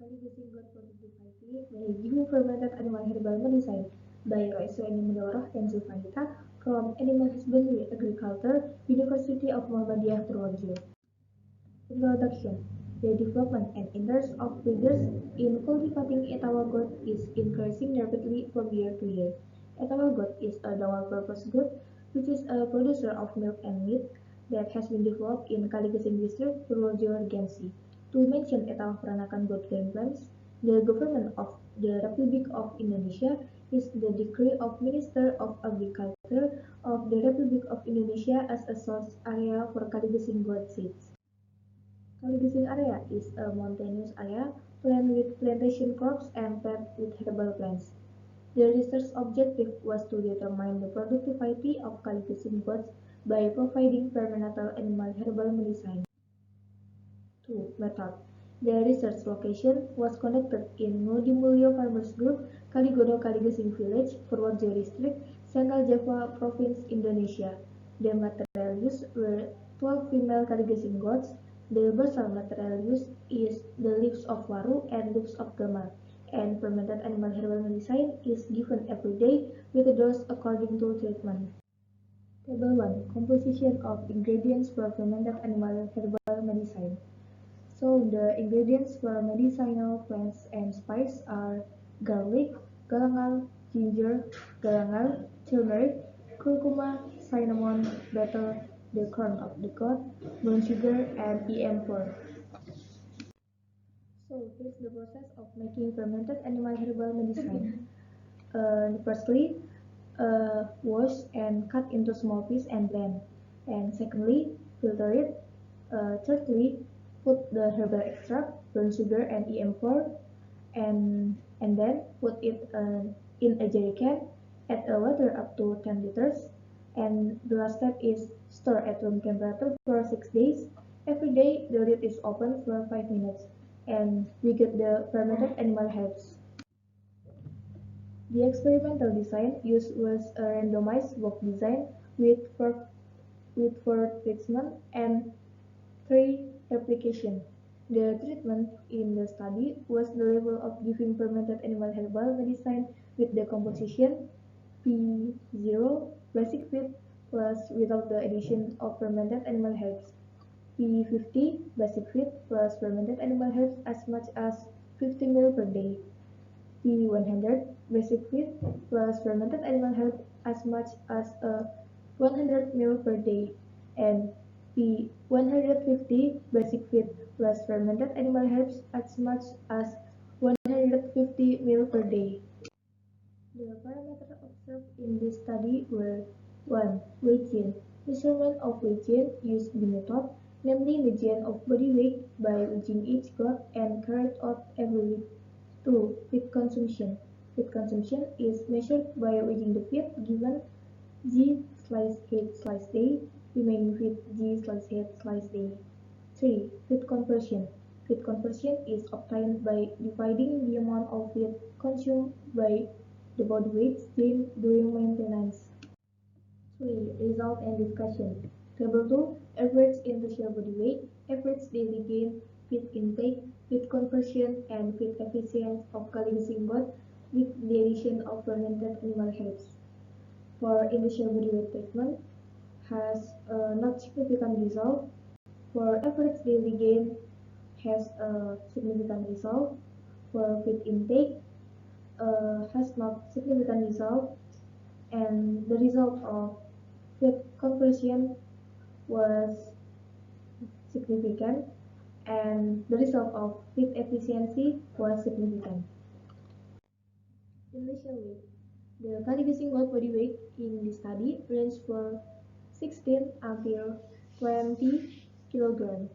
Kaligasing got productivity by giving fermented animal herbal medicine by Roiso and Mendorah and Zulfanita from Animal Husbandry Agriculture, University of Muhammadiyah Purworejo. Introduction. The development and interest of breeders in cultivating Etawa goat is increasing rapidly from year to year. Etawa goat is a dual-purpose goat, which is a producer of milk and meat that has been developed in Kaligasing district, Purworejo Regency. To mention Etawa Peranakan goat guidelines, the government of the Republic of Indonesia is the decree of Minister of Agriculture of the Republic of Indonesia as a source area for Kaligasing goat seeds. Kaligasing area is a mountainous area planted with plantation crops and paired with herbal plants. The research objective was to determine the productivity of Kaligasing goats by providing perinatal animal herbal medicine. 2. Method. The research location was conducted in Ngudi Mulyo Farmers Group, Kaligodo Kaligasing Village, Purworejo District, Central Java Province, Indonesia. The material used were 12 female Kaligasing goats. The basal material used is the leaves of waru and leaves of gamal, and fermented animal herbal medicine is given every day with a dose according to treatment. Table 1. Composition of ingredients for fermented animal herbal medicine. So the ingredients for medicinal plants and spice are garlic, galangal, ginger, galangal, turmeric, curcuma, cinnamon, butter, the corn of the goat, brown sugar, and EM4. So here's the process of making fermented animal herbal medicine. Firstly, wash and cut into small pieces and blend. And secondly, filter it. Thirdly, put the herbal extract, brown sugar, and EM4, and then put it in a jerry can. Add water up to 10 liters. And the last step is store at room temperature for 6 days. Every day, the lid is open for 5 minutes, and we get the fermented animal herbs. The experimental design used was a randomized walk design with four treatment and 3 replication. The treatment in the study was the level of giving fermented animal herbal medicine with the composition P0 basic feed plus without the addition of fermented animal herbs. P50 basic feed plus fermented animal herbs as much as 50 ml per day. P100 basic feed plus fermented animal herbs as much as 100 ml per day, and P150 basic feed plus fermented animal herbs as much as 150 ml per day. The parameters observed in this study were 1. Weight gain. Measurement of weight gain used the method, namely median of body weight by weighing each goat and carried out every week. 2. Feed consumption. Feed consumption is measured by weighing the feed given G slice head slice day, remaining feed G slice head slice day. 3. Feed conversion. Feed conversion is obtained by dividing the amount of feed consumed by the body weight gained during maintenance. 3. Result and discussion. Table 2. Average initial body weight, average daily gain, feed intake, feed conversion, and feed efficiency of Kaligasing goat with the addition of fermented animal herbs. For initial body weight treatment, has not significant result. For average daily gain, has a significant result. For feed intake, has not significant result, and the result of feed conversion was significant, and the result of feed efficiency was significant. Initial weight. The Kaligasing goat body weight in the study ranged from 16 until 20 kg.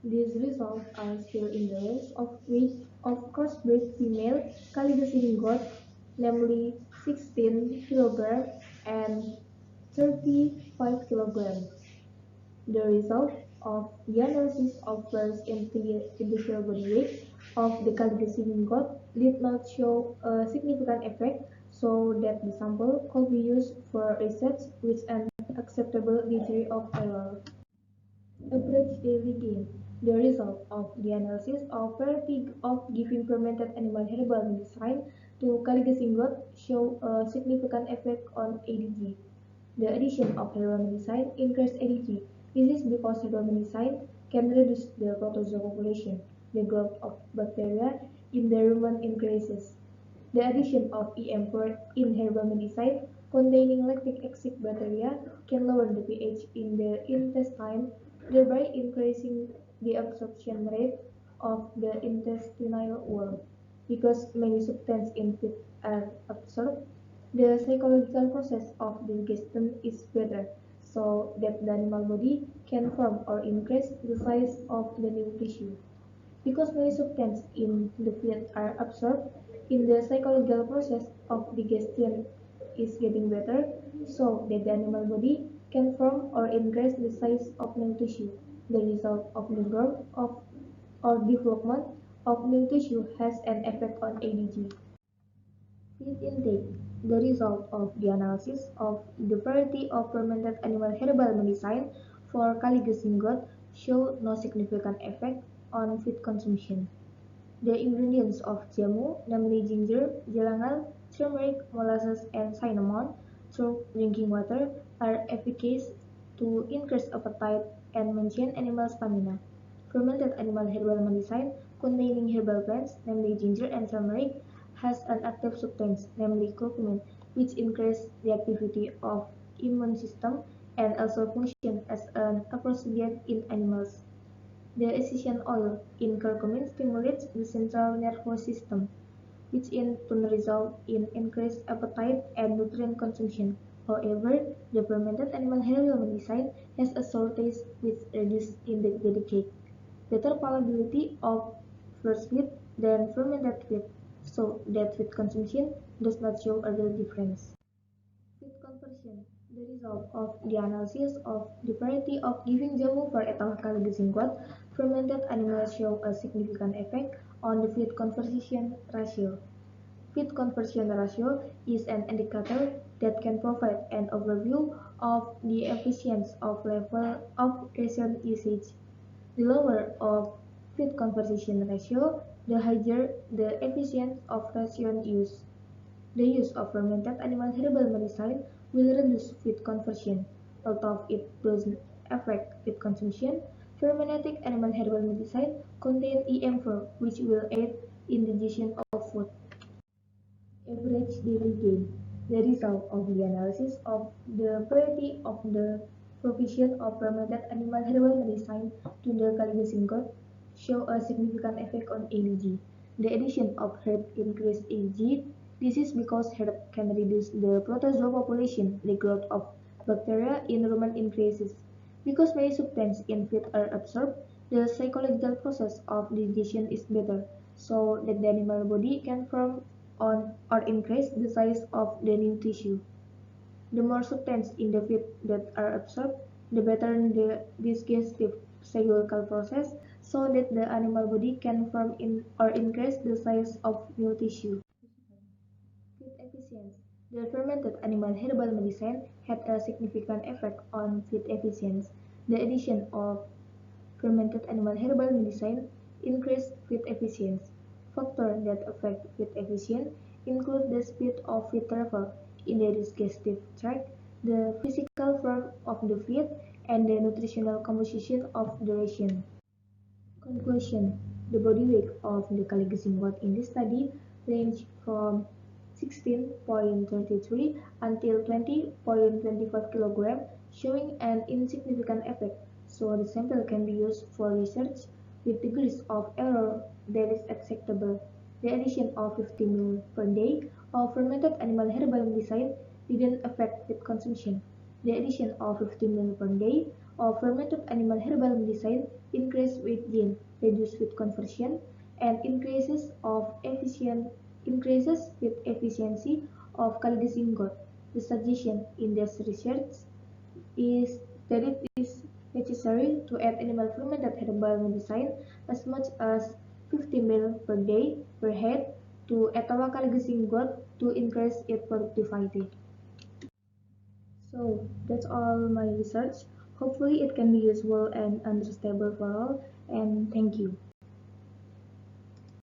These results are still in the range of weight of crossbred female Kaligasing goat, namely 16 kg and 35 kg. The result of the analysis of first initial body weight of the Kaligasing goat did not show a significant effect, so that the sample could be used for research with an acceptable degree of error. Average daily gain. The result of the analysis of variety of giving fermented animal herbal medicine to Kaligasingot show a significant effect on ADG. The addition of herbal medicine increases ADG. This is because herbal medicine can reduce the protozoa population. The growth of bacteria in the rumen increases. The addition of EM4 in herbal medicine containing lactic acid bacteria can lower the pH in the intestine, thereby increasing the absorption rate of the intestinal wall. Because many substances in food are absorbed, the psychological process of digestion is better, so that the animal body can form or increase the size of the new tissue. Because many substances in the food are absorbed, in the psychological process of digestion is getting better, so that the animal body can form or increase the size of new tissue. The result of the growth of or development of new tissue has an effect on ADG. Feed intake, the result of the analysis of the variety of fermented animal herbal medicine for Kaligasingot show no significant effect on feed consumption. The ingredients of jamu, namely ginger, jalangal, turmeric, molasses, and cinnamon, through drinking water, are efficacious to increase appetite and maintain animal stamina. Fermented animal herbal medicine containing herbal plants, namely ginger and turmeric, has an active substance, namely curcumin, which increases the activity of immune system and also functions as an aphrodisiac in animals. The essential oil in curcumin stimulates the central nervous system, which in turn results in increased appetite and nutrient consumption. However, the fermented animal herbal medicine has a sour taste which reduces in the cake. Better palatability of fresh feed than fermented feed, so that feed consumption does not show a real difference. Feed conversion, the result of the analysis of the variety of giving jamu for ethyl glycine fermented animals show a significant effect on the feed conversion ratio. Feed conversion ratio is an indicator that can provide an overview of the efficiency of level of ration usage. The lower of feed conversion ratio, the higher the efficiency of ration use. The use of fermented animal herbal medicine will reduce feed conversion, although it doesn't affect feed consumption. Fermented animal herbal medicine contain EM4, which will aid in digestion of food. Average daily gain, the result of the analysis of the variety of the provision of fermented animal herbal medicine to the Kaligasingot show a significant effect on ADG. The addition of herb increased ADG. This is because herb can reduce the protozoa population, the growth of bacteria in rumen increases. Because many substances in feed are absorbed, the psychological process of digestion is better, so that the animal body can form on or increase the size of the new tissue. The more substances in the feed that are absorbed, the better the digestive psychological process, so that the animal body can form in or increase the size of new tissue. Feed efficiency. The fermented animal herbal medicine had a significant effect on feed efficiency. The addition of fermented animal herbal medicine increased feed efficiency. Factors that affect feed efficiency include the speed of feed travel in the digestive tract, the physical form of the feed, and the nutritional composition of the ration. Conclusion: the body weight of the Kaligasin goat in this study ranged from 16.33 until 20.25 kg, showing an insignificant effect, so the sample can be used for research with degrees of error that is acceptable. The addition of 50 ml per day of fermented animal herbal medicine didn't affect feed consumption. The addition of 50 ml per day of fermented animal herbal medicine increased weight gain, reduced feed conversion, and increases with efficiency of Kaligasin goat. The suggestion in this research is that it is necessary to add animal fermented herbal medicine as much as 50 ml per day per head to Etola Kaligasin goat to increase its productivity. So that's all my research. Hopefully it can be useful and understandable for all. and thank you.